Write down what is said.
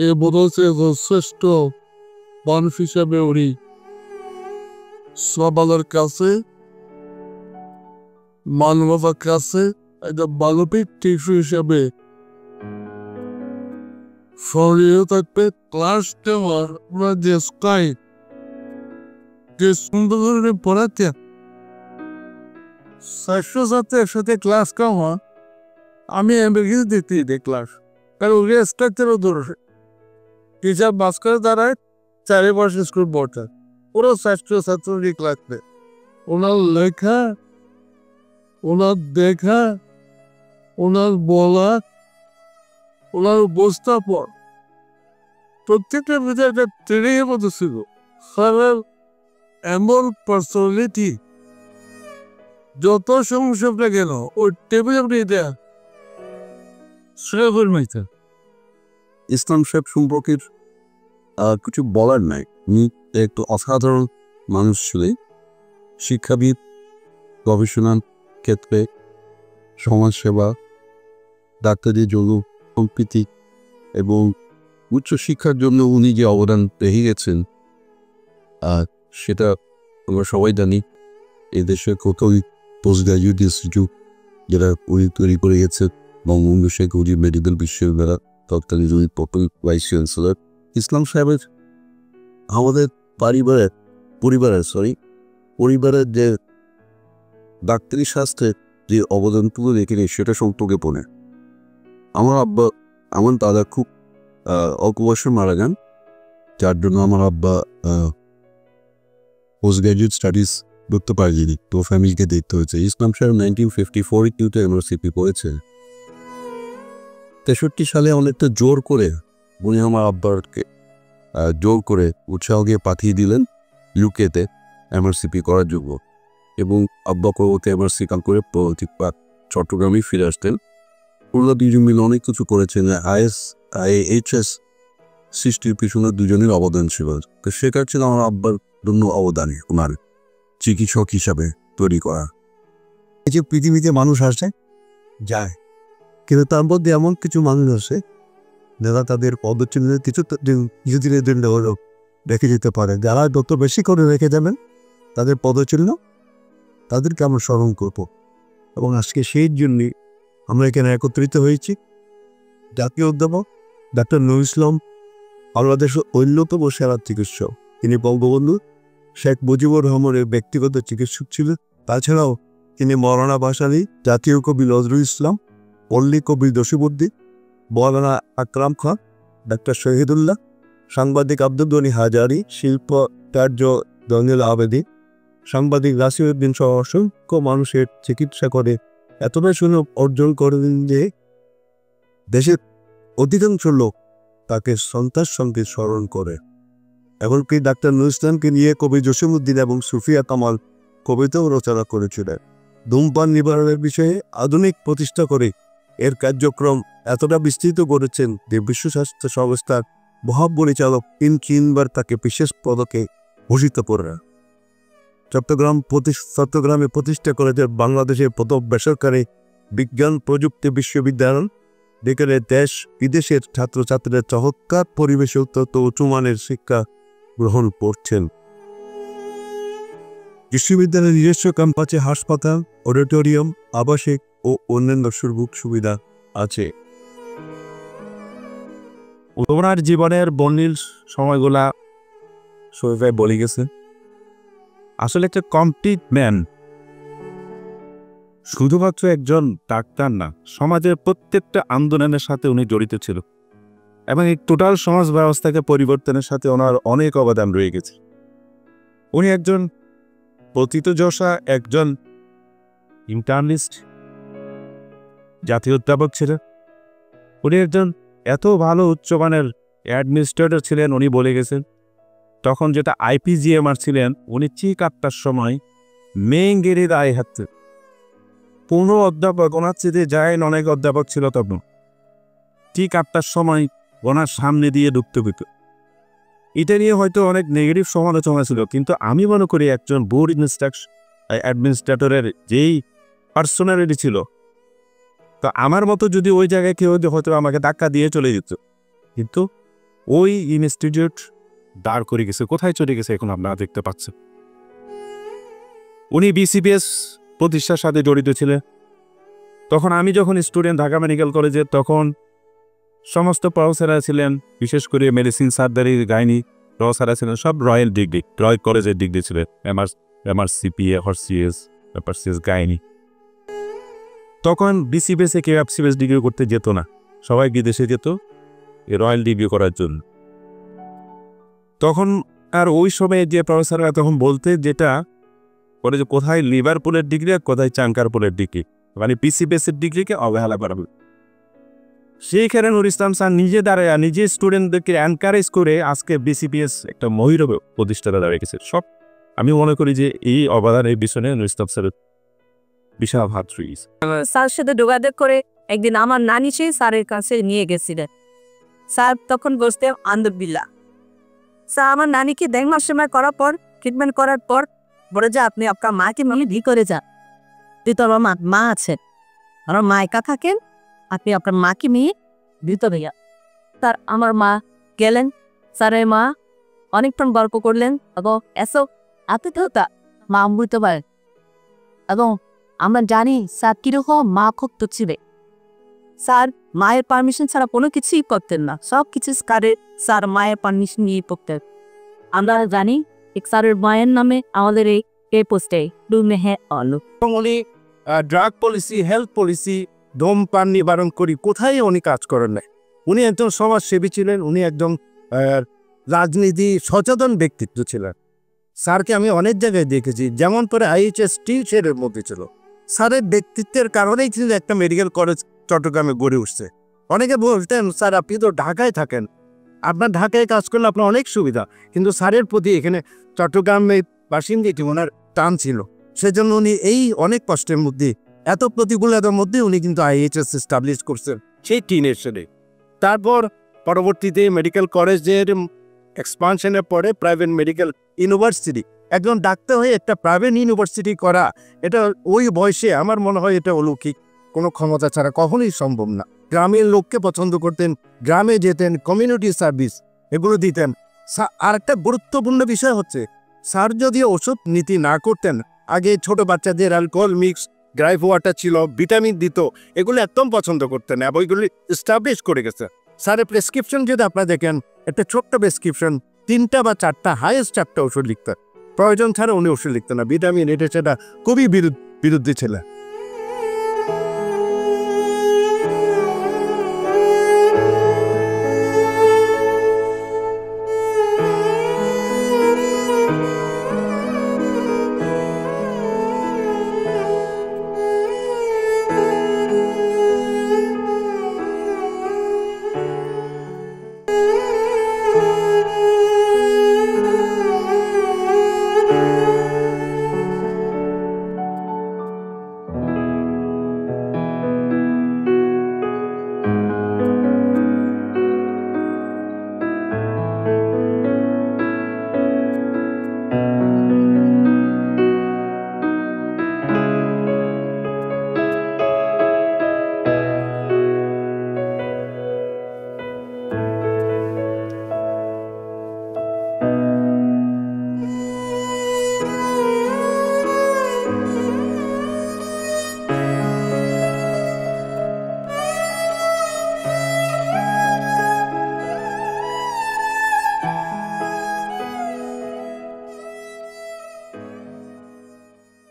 এ বদলছে শ্রেষ্ঠ মানুষ হিসাবে উনি সবার কাছে মানবতার কাছে একটা মানবিক টিস্যু হিসাবে স্মরণীয় থাকবে। ক্লাস নেওয়ার ওনার যে স্টাইল, যে সুন্দর করে পড়াতেন, ছাত্রের সাথে ক্লাস করা আমি এমবিকে দিতে ক্লাস, কারণ ওকে স্ট্রাকচারও ধরে টিচার মাস্টার দ্বারায় 4 বছর স্কুল পড়তেন, পুরো ছাত্রী ক্লাস নেয়। ওনার লেখা, ওনার দেখা, ওনার বলা, ওনার উপস্থাপন প্রত্যেকটা ভিতরে একটা ট্রেনিংয়ের মতো ছিল। স্যারের এমন পার্সোনালিটি, যত সমস্যা কেন ওই টেবিল আপনি দেয়া সেভাবে মাইতেন। ইসলাম সাহেব সম্পর্কে কিছু বলার নাই। উনি একটু অসাধারণ মানুষ ছিলেন। শিক্ষাবিদ, গবেষণার ক্ষেত্রে, সমাজসেবা, ডাক্তারি জন্য সম্প্রীতি এবং উচ্চশিক্ষার জন্য উনি যে অবদান রেখে গেছেন সেটা আমরা সবাই জানি। এদেশে কোথাও পোস্ট গ্রাজুয়েট ইনস্টিটিউট যারা উনি তৈরি করে গেছেন, বঙ্গবন্ধু শেখ মুজিব মেডিকেল বিশ্ববিদ্যালয়, তৎকালীন উনি প্রথম ভাইস চ্যান্সেলর। ইসলাম সাহেবের আমাদের পরিবারের যে ডাক্তারি শাস্ত্রে যে অবদানটুকু রেখে নেই সেটা সম্পর্কে পড়ে। আমার দাদা খুব অল্প বয়সে মারা যান, যার জন্য আমার আব্বা পোস্ট গ্রাজুয়েট স্টাডিজ করতে পারেনি, তো ফ্যামিলিকে দেখতে হয়েছে। ইসলাম সাহেব 1954 কিউতে ইউনিভার্সিটি পড়েছে। 63 সালে অনেকটা জোর করে উনি আমার আব্বাকে জোর করে উৎসাহ দিয়ে পাঠিয়ে দিলেন ইউকেতে এমআরসিপি করার জন্য, এবং আব্বা পরবর্তী এমআরসি কাম করে চট্টগ্রামে ফিরে আসতেন। ওরা দুজন মিলে অনেক কিছু করেছেন। IAHS সৃষ্টির পিছনে দুজনের অবদান ছিল। তো সেটা ছিল আমার আব্বার জন্য অবদান, ওনার চিকিৎসক হিসাবে তৈরি করা। এই যে পৃথিবীতে মানুষ আসে যায়, কিন্তু তার মধ্যে এমন কিছু মানুষ আছে যারা তাদের পদচিহ্নের কিছুদিনের জন্য হলেও রেখে যেতে পারে। যারা যত বেশি করে রেখে যাবেন তাদের পদচিহ্ন, তাদেরকে আমরা স্মরণ করব। এবং আজকে সেই জন্যই আমরা এখানে একত্রিত হয়েছি। জাতীয় অধ্যাপক ডাক্তার নুরুল ইসলাম বাংলাদেশের অন্যতম সেরা চিকিৎসক। তিনি বঙ্গবন্ধু শেখ মুজিবুর রহমানের ব্যক্তিগত চিকিৎসক ছিলেন। তাছাড়াও তিনি মৌলানা ভাসানী, জাতীয় কবি নজরুল ইসলাম, পল্লী কবি জসিমউদ্দিন, মৌলানা আকরাম খান, ডাক্তার শহীদুল্লাহ, সাংবাদিক আব্দুল গনি হাজারি, শিল্পাচার্য জয়নুল আবেদিন, সাংবাদিক নাসিরউদ্দিন সহ অসংখ্য মানুষের চিকিৎসা করে এতটাই সুনাম অর্জন করেন যে দেশের অধিকাংশ লোক তাকে সন্তান সঙ্গে স্মরণ করে। এমনকি ডাক্তার নুরুল ইসলামকে নিয়ে কবি জসিমউদ্দিন এবং সুফিয়া কামাল কবিতাও রচনা করেছিলেন। ধূমপান নিবারণের বিষয়ে আধুনিক প্রতিষ্ঠা করে এর কার্যক্রম এতটা বিস্তৃত করেছেন যে বিশ্ব স্বাস্থ্য সংস্থার মহাপরিচালক 3বার তাকে বিশেষ পদকে ভূষিত করেন। চট্টগ্রামে প্রতিষ্ঠা করেছে বাংলাদেশের প্রথম বেসরকারি বিজ্ঞান প্রযুক্তি বিশ্ববিদ্যালয়, যেখানে দেশ বিদেশের ছাত্রছাত্রীরা চমৎকার পরিবেশে অত্যন্ত উঁচুমানের শিক্ষা গ্রহণ করছেন। বিশ্ববিদ্যালয়ের নিজস্ব ক্যাম্পাসে হাসপাতাল, অডিটোরিয়াম, আবাসিক ও অন্যান্য সুবিধা আছে। ওনার জীবনের বর্ণিল সময়গুলা শরীফ বলে গেছে। আসলে একটা কমপ্লিট ম্যান, শুধুমাত্র একজন ডাক্তার না, সমাজের প্রত্যেকটা আন্দোলনের সাথে উনি জড়িত ছিল এবং এই টোটাল সমাজ ব্যবস্থাকে পরিবর্তনের সাথে ওনার অনেক অবদান রয়ে গেছে। উনি একজন প্রথিতযশা, একজন ইন্টার্নিস্ট, জাতীয় অধ্যাপক ছিলেন। উনি একজন এত ভালো উচ্চমানের অ্যাডমিনিস্ট্রেটর ছিলেন। উনি বলে গেছেন তখন যেটা IPGMR ছিলেন, উনি ঠিক 8টার সময় মেঙ্গেরি দায় হাঁটতে 15 অধ্যাপক ওনার চেয়ে যায়, অনেক অধ্যাপক ছিল তখন, ঠিক 8টার সময় ওনার সামনে দিয়ে ঢুকতে হইত। এটা নিয়ে হয়তো অনেক নেগেটিভ সমালোচনা ছিল, কিন্তু আমি মনে করি একজন বোর্ড অ্যাডমিনিস্ট্রেটরের যেই পার্সোনালিটি ছিল, তো আমার মতো যদি ওই জায়গায় কেউ হয়তো আমাকে ধাক্কা দিয়ে চলে যেত, কিন্তু ওই ইনস্টিটিউট দাঁড় করে গেছে, কোথায় চলে গেছে এখন আপনারা দেখতে পাচ্ছেন। উনি বিসিবিএস প্রতিষ্ঠার সাথে জড়িত ছিলেন। তখন আমি যখন স্টুডেন্ট ঢাকা মেডিকেল কলেজে, তখন সমস্ত প্রফেসররা ছিলেন, বিশেষ করে মেডিসিন, সার্জারি, গাইনি প্রফেসররা ছিলেন, সব রয়্যাল ডিগ্রি, রয়্যাল কলেজের ডিগ্রি ছিলেন, এমআরসিপিএ, হরসিএস, গাইনি। তখন বিসিবিএসে কেউ এফসিবিএস ডিগ্রি করতে যেত না, সবাই বিদেশে যেত এই রয়্যাল ডিগ্রি করার জন্য। তখন আর ওই সময়ে যে প্রফেসররা তখন বলতে যেটা করে যে কোথায় লিভারপুলের ডিগ্রি আর কোথায় চাঙ্কারপুলের ডিগ্রি, মানে বিসিবিএসের ডিগ্রিকে অবহেলা করা হবে। সেইখানে নুর ইসলাম স্যার নিজে দাঁড়ায় নিজে স্টুডেন্টদেরকে এনকারেজ করে আজকে বিসিবিএস একটা মহিরব প্রতিষ্ঠাতা দাঁড়িয়ে গেছে। সব আমি মনে করি যে এই অবদানের পিছনে নুর ইসলাম স্যারের বিশাল হাত রয়েছে। স্যার সাথে যোগাযোগ করে একদিন আমার নানি সেই স্যারের কাছে নিয়ে গেছিলেন। স্যার তখন বসতেন আন্দবিল্লা। স্যার আমার নানিকে 1.5 মাস সময় করার পর, ট্রিটমেন্ট করার পর বলে যে আপনি আপনার মাকে ভি করে যান, তুই তো আমার মা আছেন, আমার মা একা থাকেন, আপনি আপনার মাকে নিয়ে ভিতরে যান। তার আমার মা গেলেন, স্যারের মা অনেকক্ষণ গল্প করলেন এবং এসো আপনি তো তা মা বুঝতে পারেন। এবং আমরা জানি স্যার কিরকম মা খুব ছিল। স্যার মায়ের পারমিশন ছাড়া কোনো কিছুই করতেন না, সব কিছু স্যার মায়ের পারমিশন নিয়ে করতেন। আমরা জানি স্যারের মায়ের নামে আমাদের এই পোস্টে ডুমে আলো। উনি ড্রাগ পলিসি, হেলথ পলিসি, ধূমপান নিবারণ করি কোথায় উনি কাজ করেন নাই। উনি একজন সমাজসেবী ছিলেন, উনি একজন রাজনীতি সচেতন ব্যক্তিত্ব ছিলেন। স্যারকে আমি অনেক জায়গায় দেখেছি, যেমন পরে IHS টিচারের মধ্যে ছিল। স্যারের ব্যক্তিত্বের কারণেই কিন্তু একটা মেডিকেল কলেজ চট্টগ্রামে গড়ে উঠছে। অনেকে বলতেন স্যার আপনি তো ঢাকায় থাকেন, আপনার ঢাকায় কাজ করলে আপনার অনেক সুবিধা, কিন্তু স্যারের প্রতি এখানে চট্টগ্রামের বাসিন্দাটি ওনার টান ছিল। সেজন্য উনি এই অনেক কষ্টের মধ্যে, এত প্রতিকূলতার মধ্যে উনি কিন্তু IHS এস্টাবলিশ করছেন সেই টিনের সাথে। তারপর পরবর্তীতে মেডিকেল কলেজের এক্সপানশনের পরে প্রাইভেট মেডিকেল ইউনিভার্সিটি, একজন ডাক্তার হয়ে একটা প্রাইভেট ইউনিভার্সিটি করা, এটা ওই বয়সে আমার মনে হয় এটা অলৌকিক, কোনো ক্ষমতা ছাড়া কখনোই সম্ভব না। গ্রামের লোককে পছন্দ করতেন, গ্রামে যেতেন, কমিউনিটি সার্ভিস এগুলো দিতেন। আর একটা গুরুত্বপূর্ণ বিষয় হচ্ছে স্যার যদি ওষুধ নীতি না করতেন, আগে ছোট বাচ্চাদের অ্যালকোহল মিক্স, গ্রাইভ ওয়াটার ছিল, ভিটামিন দিত, এগুলো একদম পছন্দ করতেন না, বইগুলি এস্টাবলিশ করে গেছে। স্যারের প্রেসক্রিপশন যদি আপনারা দেখেন, একটা ছোট্ট প্রেসক্রিপশন 3টা বা 4টা, হাইয়েস্ট 4টা ওষুধ লিখতেন, প্রয়োজন ছাড়া উনি ওষুধ লিখতেন না। ভিটামিন এটা সেটা খুবই বিরুদ্ধে ছিলেন।